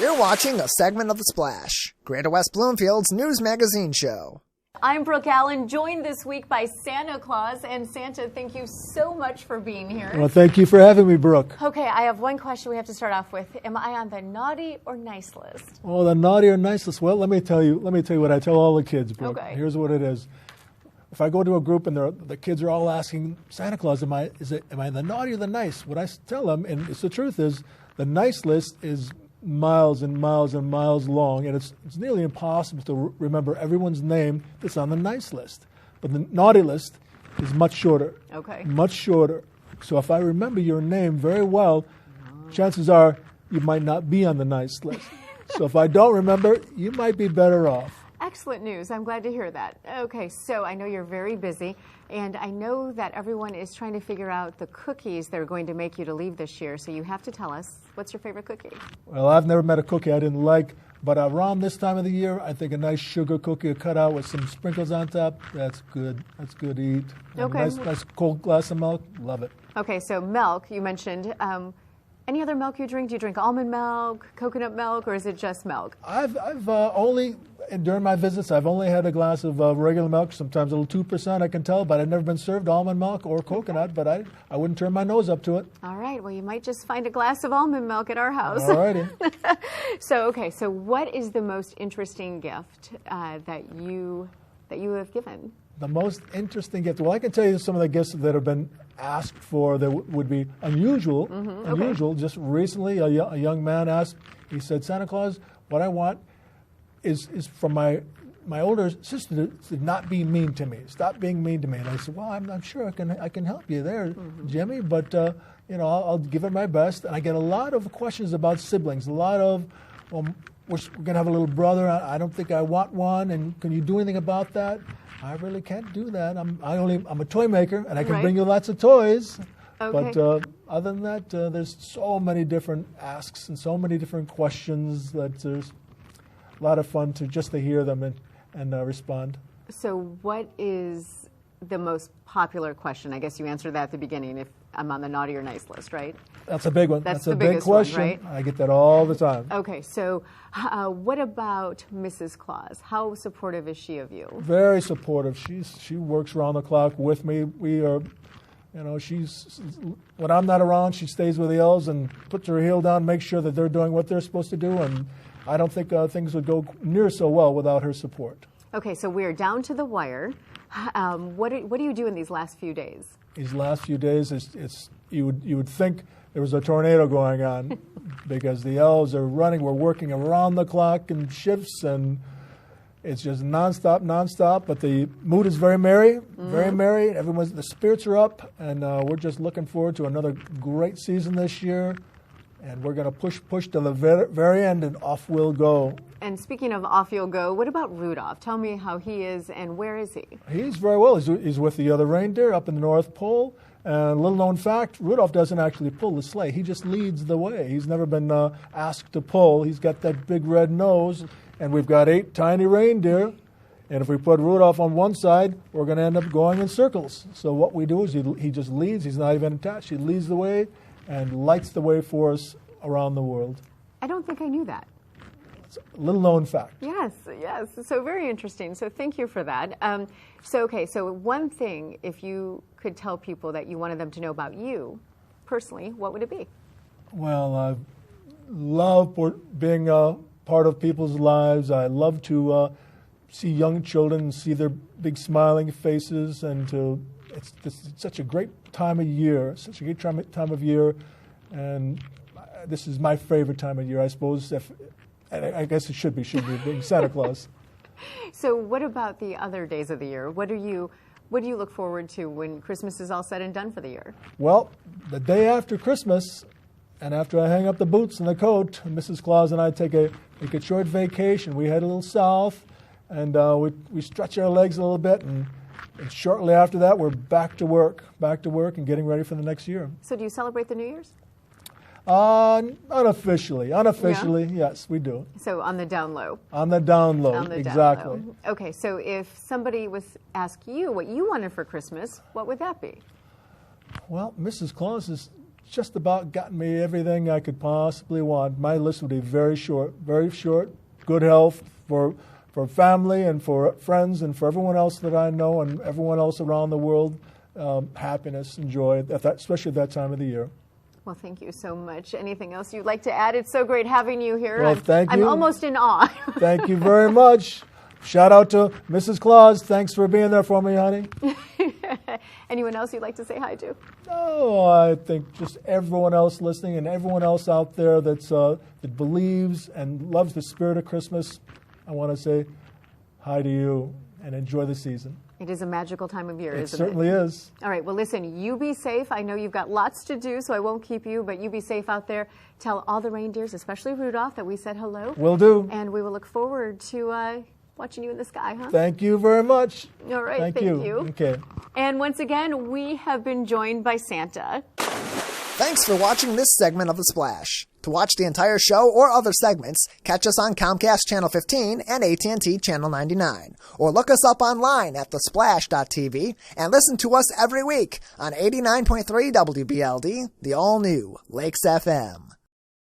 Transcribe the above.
You're watching a segment of The Splash, Greater West Bloomfield's news magazine show. I'm Brooke Allen, joined this week by Santa Claus. And Santa, thank you so much for being here. Well, thank you for having me, Brooke. Okay, I have one question we have to start off with. Am I on the naughty or nice list? Oh, the naughty or nice list. Well, let me tell you what I tell all the kids, Brooke. Okay. Here's what it is. If I go to a group and the kids are all asking Santa Claus, am I the naughty or the nice? What I tell them, and it's the truth is, the nice list is miles and miles and miles long, and it's nearly impossible to remember everyone's name that's on the nice list. But the naughty list is much shorter. Okay. Much shorter. So if I remember your name very well, chances are you might not be on the nice list. So if I don't remember, you might be better off. Excellent news. I'm glad to hear that. Okay, so I know you're very busy, and I know that everyone is trying to figure out the cookies they're going to make you to leave this year, so you have to tell us, what's your favorite cookie? Well, I've never met a cookie I didn't like, but around this time of the year, I think a nice sugar cookie cut out with some sprinkles on top, that's good. That's good to eat. And Okay. Nice cold glass of milk, love it. Okay, so milk, you mentioned. Any other milk you drink? Do you drink almond milk, coconut milk, or is it just milk? I've only, during my visits, I've only had a glass of regular milk, sometimes a little 2%, I can tell, but I've never been served almond milk or coconut, but I wouldn't turn my nose up to it. All right, well, you might just find a glass of almond milk at our house. All righty. So what is the most interesting gift that you have given? The most interesting gift. Well, I can tell you some of the gifts that have been asked for that would be unusual. Okay. Just recently, a young man asked. He said, "Santa Claus, what I want is from my older sister to not be mean to me. Stop being mean to me." And I said, "Well, I'm sure I can help you there, Jimmy. But I'll give it my best." And I get a lot of questions about siblings. A lot of, well, we're going to have a little brother. I don't think I want one. And can you do anything about that? I really can't do that. I'm a toy maker, and I can bring you lots of toys. Okay. But other than that, there's so many different asks and so many different questions that there's a lot of fun to hear them and respond. So what is the most popular question? I guess you answered that at the beginning, if I'm on the naughty or nice list, right? That's a big one. That's a the big biggest one, question. right? I get that all the time. Okay, so what about Mrs. Claus? How supportive is she of you? Very supportive. She works around the clock with me. We are, she's, when I'm not around, she stays with the elves and puts her heel down, makes sure that they're doing what they're supposed to do, and I don't think things would go near so well without her support. Okay, so we're down to the wire. What do you do in these last few days? These last few days, you would think there was a tornado going on because the elves are running. We're working around the clock in shifts, and it's just nonstop. But the mood is very merry, very merry. The spirits are up, and we're just looking forward to another great season this year. And we're going to push to the very end, and off we'll go. And speaking of off you'll go, what about Rudolph? Tell me how he is, and where is he? He's very well. He's with the other reindeer up in the North Pole. And little known fact, Rudolph doesn't actually pull the sleigh. He just leads the way. He's never been asked to pull. He's got that big red nose, and we've got 8 tiny reindeer. And if we put Rudolph on one side, we're going to end up going in circles. So what we do is he just leads. He's not even attached. He leads the way and lights the way for us around the world. I don't think I knew that. It's a little known fact. Yes. So very interesting. So thank you for that. So one thing, if you could tell people that you wanted them to know about you personally, what would it be? Well, I love being a part of people's lives. I love to see young children, see their big smiling faces, and it's such a great time of year, and this is my favorite time of year, I suppose. I guess it should be being Santa Claus. So what about the other days of the year? What do you look forward to when Christmas is all said and done for the year? Well, the day after Christmas, and after I hang up the boots and the coat, Mrs. Claus and I take a short vacation. We head a little south, and we stretch our legs a little bit, and shortly after that, we're back to work and getting ready for the next year. So do you celebrate the New Year's? Unofficially, yes, we do. So on the down low. On the down low, exactly. Down low. Okay, so if somebody was ask you what you wanted for Christmas, what would that be? Well, Mrs. Claus is just about gotten me everything I could possibly want. My list would be very short, very short. Good health for family and for friends and for everyone else that I know and everyone else around the world. Happiness and joy, especially at that time of the year. Well, thank you so much. Anything else you'd like to add? It's so great having you here. Well, thank you. I'm almost in awe. Thank you very much. Shout out to Mrs. Claus. Thanks for being there for me, honey. Anyone else you'd like to say hi to? Oh, I think just everyone else listening and everyone else out there that believes and loves the spirit of Christmas, I want to say hi to you and enjoy the season. It is a magical time of year, isn't it? It certainly is. All right, well, listen, you be safe. I know you've got lots to do, so I won't keep you, but you be safe out there. Tell all the reindeers, especially Rudolph, that we said hello. Will do. And we will look forward to watching you in the sky, huh? Thank you very much. All right, thank you. Okay. And once again, we have been joined by Santa. Thanks for watching this segment of The Splash. To watch the entire show or other segments, catch us on Comcast Channel 15 and AT&T Channel 99. Or look us up online at thesplash.tv and listen to us every week on 89.3 WBLD, the all-new Lakes FM.